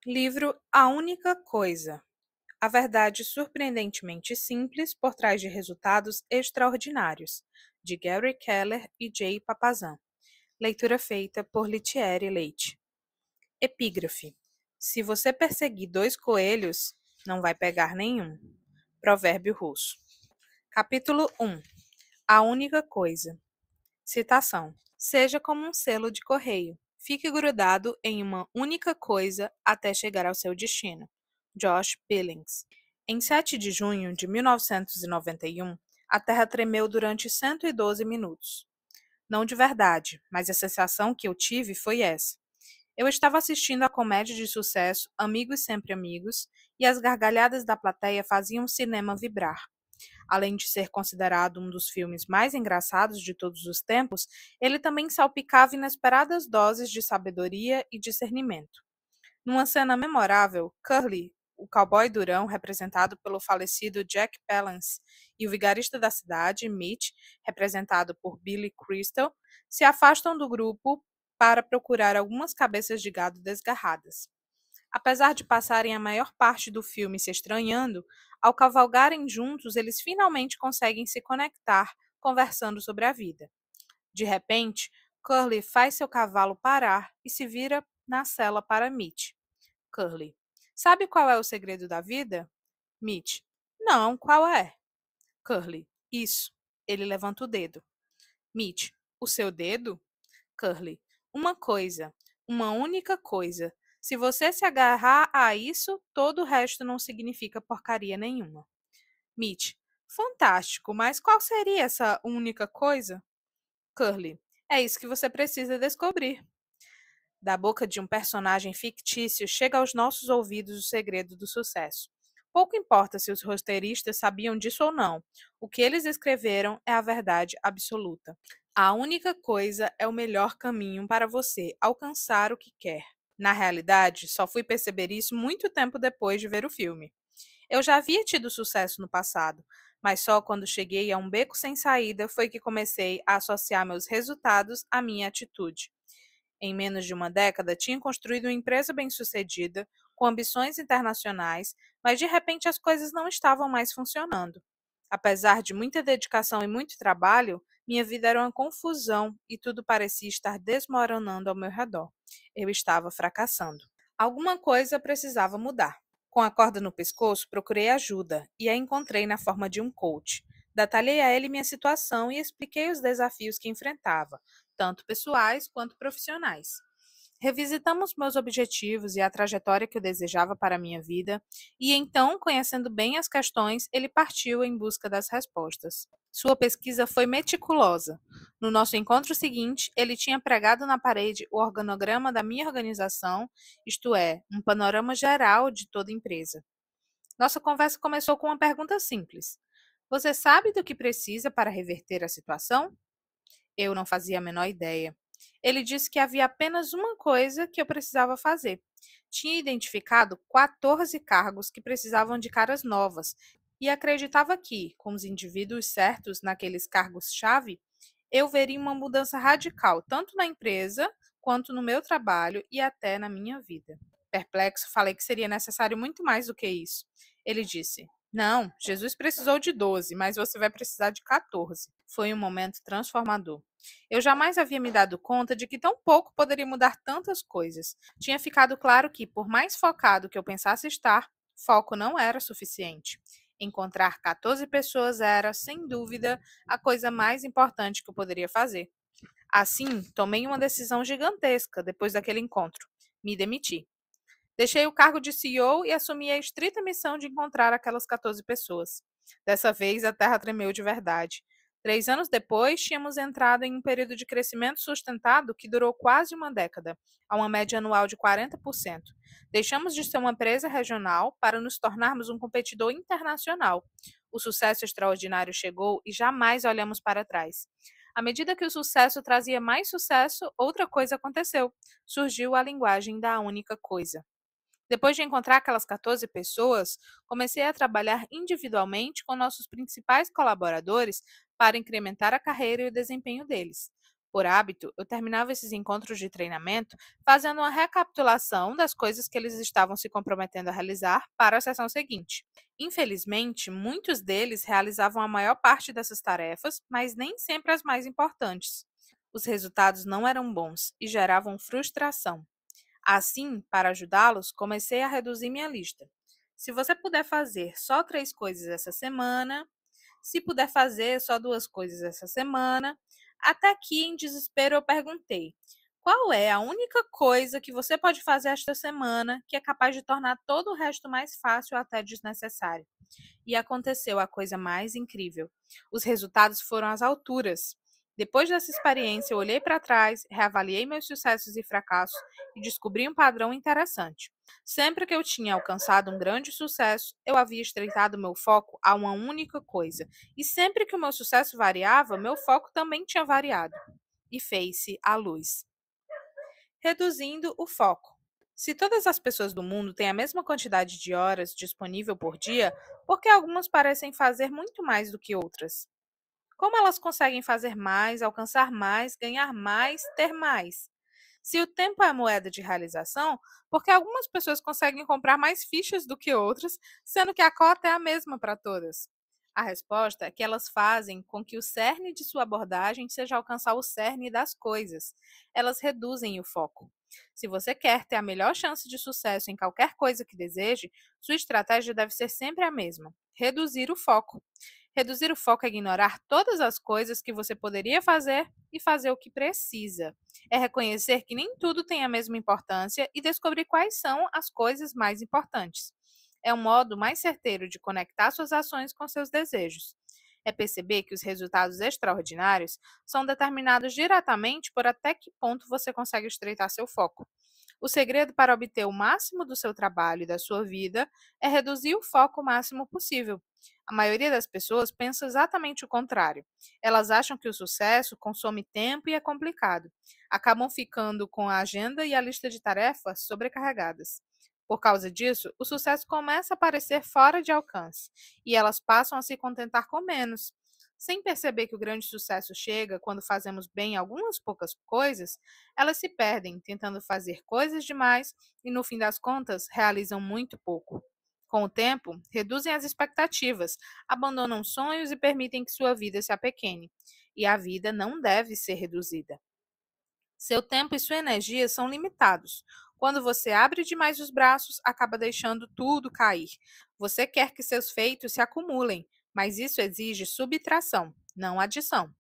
Livro A Única Coisa. A verdade surpreendentemente simples por trás de resultados extraordinários, de Gary Keller e Jay Papasan. Leitura feita por Litieri Leite. Epígrafe. Se você perseguir dois coelhos, não vai pegar nenhum. Provérbio russo. Capítulo 1. A única coisa. Citação. Seja como um selo de correio. Fique grudado em uma única coisa até chegar ao seu destino. Josh Billings. Em 7 de junho de 1991, a Terra tremeu durante 112 minutos. Não de verdade, mas a sensação que eu tive foi essa. Eu estava assistindo a comédia de sucesso Amigos Sempre Amigos e as gargalhadas da plateia faziam o cinema vibrar. Além de ser considerado um dos filmes mais engraçados de todos os tempos, ele também salpicava inesperadas doses de sabedoria e discernimento. Numa cena memorável, Curly, o cowboy durão representado pelo falecido Jack Palance, e o vigarista da cidade, Mitch, representado por Billy Crystal, se afastam do grupo para procurar algumas cabeças de gado desgarradas. Apesar de passarem a maior parte do filme se estranhando, ao cavalgarem juntos, eles finalmente conseguem se conectar, conversando sobre a vida. De repente, Curly faz seu cavalo parar e se vira na sela para Mitch. Curly: sabe qual é o segredo da vida? Mitch: não, qual é? Curly: isso. Ele levanta o dedo. Mitch: o seu dedo? Curly: uma coisa, uma única coisa. Se você se agarrar a isso, todo o resto não significa porcaria nenhuma. Mitch: fantástico, mas qual seria essa única coisa? Curly: é isso que você precisa descobrir. Da boca de um personagem fictício chega aos nossos ouvidos o segredo do sucesso. Pouco importa se os roteiristas sabiam disso ou não, o que eles escreveram é a verdade absoluta. A única coisa é o melhor caminho para você alcançar o que quer. Na realidade, só fui perceber isso muito tempo depois de ver o filme. Eu já havia tido sucesso no passado, mas só quando cheguei a um beco sem saída foi que comecei a associar meus resultados à minha atitude. Em menos de uma década, tinha construído uma empresa bem-sucedida, com ambições internacionais, mas de repente as coisas não estavam mais funcionando. Apesar de muita dedicação e muito trabalho, minha vida era uma confusão e tudo parecia estar desmoronando ao meu redor. Eu estava fracassando. Alguma coisa precisava mudar. Com a corda no pescoço, procurei ajuda e a encontrei na forma de um coach. Detalhei a ele minha situação e expliquei os desafios que enfrentava, tanto pessoais quanto profissionais. Revisitamos meus objetivos e a trajetória que eu desejava para a minha vida, e então, conhecendo bem as questões, ele partiu em busca das respostas. Sua pesquisa foi meticulosa. No nosso encontro seguinte, ele tinha pregado na parede o organograma da minha organização, isto é, um panorama geral de toda a empresa. Nossa conversa começou com uma pergunta simples: você sabe do que precisa para reverter a situação? Eu não fazia a menor ideia. Ele disse que havia apenas uma coisa que eu precisava fazer. Tinha identificado 14 cargos que precisavam de caras novas e acreditava que, com os indivíduos certos naqueles cargos-chave, eu veria uma mudança radical tanto na empresa quanto no meu trabalho e até na minha vida. Perplexo, falei que seria necessário muito mais do que isso. Ele disse: não, Jesus precisou de 12, mas você vai precisar de 14. Foi um momento transformador. Eu jamais havia me dado conta de que tão pouco poderia mudar tantas coisas. Tinha ficado claro que, por mais focado que eu pensasse estar, foco não era suficiente. Encontrar 14 pessoas era, sem dúvida, a coisa mais importante que eu poderia fazer. Assim, tomei uma decisão gigantesca depois daquele encontro. Me demiti. Deixei o cargo de CEO e assumi a estrita missão de encontrar aquelas 14 pessoas. Dessa vez, a terra tremeu de verdade. 3 anos depois, tínhamos entrado em um período de crescimento sustentado que durou quase uma década, a uma média anual de 40%. Deixamos de ser uma empresa regional para nos tornarmos um competidor internacional. O sucesso extraordinário chegou e jamais olhamos para trás. À medida que o sucesso trazia mais sucesso, outra coisa aconteceu. Surgiu a linguagem da única coisa. Depois de encontrar aquelas 14 pessoas, comecei a trabalhar individualmente com nossos principais colaboradores para incrementar a carreira e o desempenho deles. Por hábito, eu terminava esses encontros de treinamento fazendo uma recapitulação das coisas que eles estavam se comprometendo a realizar para a sessão seguinte. Infelizmente, muitos deles realizavam a maior parte dessas tarefas, mas nem sempre as mais importantes. Os resultados não eram bons e geravam frustração. Assim, para ajudá-los, comecei a reduzir minha lista. Se você puder fazer só 3 coisas essa semana, se puder fazer só 2 coisas essa semana, até que em desespero eu perguntei: qual é a única coisa que você pode fazer esta semana que é capaz de tornar todo o resto mais fácil ou até desnecessário? E aconteceu a coisa mais incrível. Os resultados foram às alturas. Depois dessa experiência, eu olhei para trás, reavaliei meus sucessos e fracassos e descobri um padrão interessante. Sempre que eu tinha alcançado um grande sucesso, eu havia estreitado meu foco a uma única coisa. E sempre que o meu sucesso variava, meu foco também tinha variado. E fez-se a luz. Reduzindo o foco. Se todas as pessoas do mundo têm a mesma quantidade de horas disponível por dia, por que algumas parecem fazer muito mais do que outras? Como elas conseguem fazer mais, alcançar mais, ganhar mais, ter mais? Se o tempo é a moeda de realização, por que algumas pessoas conseguem comprar mais fichas do que outras, sendo que a cota é a mesma para todas? A resposta é que elas fazem com que o cerne de sua abordagem seja alcançar o cerne das coisas. Elas reduzem o foco. Se você quer ter a melhor chance de sucesso em qualquer coisa que deseje, sua estratégia deve ser sempre a mesma: reduzir o foco. Reduzir o foco é ignorar todas as coisas que você poderia fazer e fazer o que precisa. É reconhecer que nem tudo tem a mesma importância e descobrir quais são as coisas mais importantes. É um modo mais certeiro de conectar suas ações com seus desejos. É perceber que os resultados extraordinários são determinados diretamente por até que ponto você consegue estreitar seu foco. O segredo para obter o máximo do seu trabalho e da sua vida é reduzir o foco o máximo possível. A maioria das pessoas pensa exatamente o contrário. Elas acham que o sucesso consome tempo e é complicado. Acabam ficando com a agenda e a lista de tarefas sobrecarregadas. Por causa disso, o sucesso começa a parecer fora de alcance e elas passam a se contentar com menos. Sem perceber que o grande sucesso chega quando fazemos bem algumas poucas coisas, elas se perdem tentando fazer coisas demais e, no fim das contas, realizam muito pouco. Com o tempo, reduzem as expectativas, abandonam sonhos e permitem que sua vida se apequene. E a vida não deve ser reduzida. Seu tempo e sua energia são limitados. Quando você abre demais os braços, acaba deixando tudo cair. Você quer que seus feitos se acumulem, mas isso exige subtração, não adição.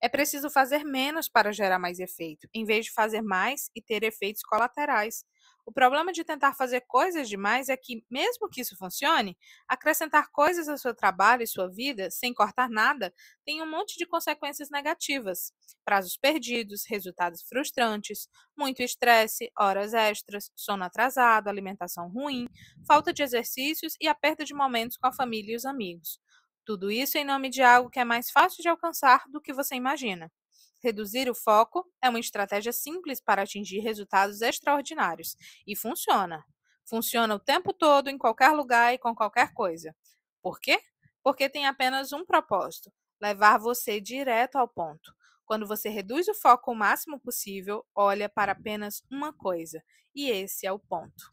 É preciso fazer menos para gerar mais efeito, em vez de fazer mais e ter efeitos colaterais. O problema de tentar fazer coisas demais é que, mesmo que isso funcione, acrescentar coisas ao seu trabalho e sua vida, sem cortar nada, tem um monte de consequências negativas. Prazos perdidos, resultados frustrantes, muito estresse, horas extras, sono atrasado, alimentação ruim, falta de exercícios e a perda de momentos com a família e os amigos. Tudo isso em nome de algo que é mais fácil de alcançar do que você imagina. Reduzir o foco é uma estratégia simples para atingir resultados extraordinários e funciona. Funciona o tempo todo, em qualquer lugar e com qualquer coisa. Por quê? Porque tem apenas um propósito: levar você direto ao ponto. Quando você reduz o foco o máximo possível, olha para apenas uma coisa, e esse é o ponto.